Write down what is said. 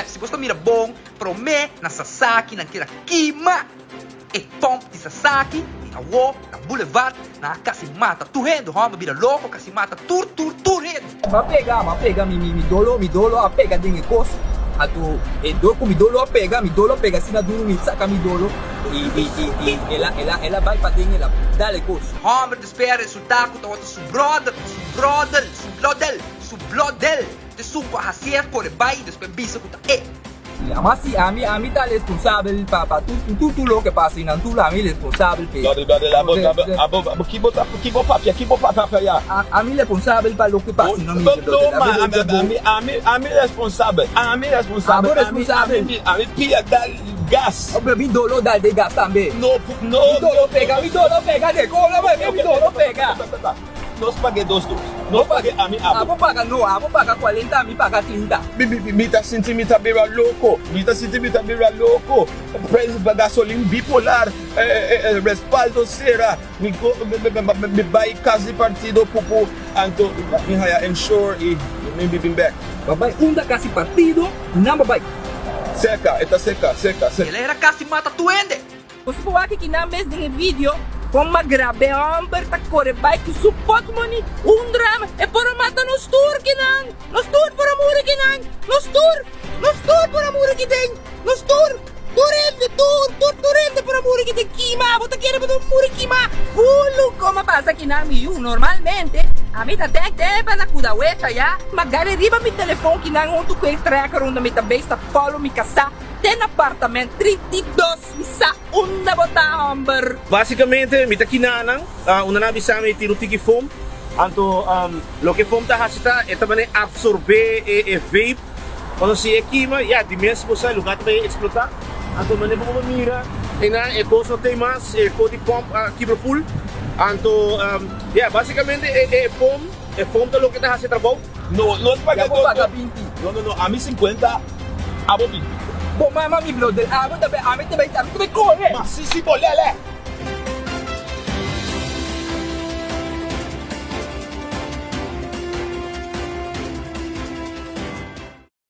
se você mira bom, promê na Sasaki, naquela quima, e pomp de Sasaki, na Wo, na Boulevard, na Casimata, turrendo, Roma, vira louco, Casimata, turrendo. Vai pegar, me dolo, a pega dentro costo. Ato, doco me dolo, pega, se na duro, me saca me dolo, e ela vai pra dentro, ela dá le costo. Roma, espera resultado, tá outro su brother, de su hacer por el baile, después visa que Mas se a mim tá responsável para tudo lo que passa não tu a mim responsável aqui botar papel já. A mim responsável para lo que passa não me a mim responsável a mim pia dar gas o me dolo dar de gas também no me dolo pega de cola mas me dolo pega nós paguei dos não paguei a mim vou pagar 40 a mim pagar 30 me tá sentindo me tá beira louco preço da gasolina bipolar respaldo será me vai casa partido pupu anto me haya ensure e me bim back papai da casa partido não papai seca ele era Casimata tuende. Você pode aqui que na vez de vídeo como grabe amber ta corre bike support money drama e por mata nos tour por amor que nan nos tour por amor que tem nos tour turende por amor que tem quima bota querer por amor quima fulo como passa aqui na miu normalmente a mim tá até para cuidar ueta já magari riba mi telefone que não tu quer tracker onde me também está follow me casa tem apartamento 32 isa unda bota amber basicamente mita kinanang una na bisa may tiro tiki foam anto lo que foam ta hasita eta mane absorbe e vape quando se equima ya dimens posa lugar vai explotar anto mane como mira ina e coso tem mais e codi pump kibro full anto ya basicamente e foam ta lo que ta hasita bom no paga 20 no a mim 50 a 20 bom mas mi brother a mim também corre mas se bolele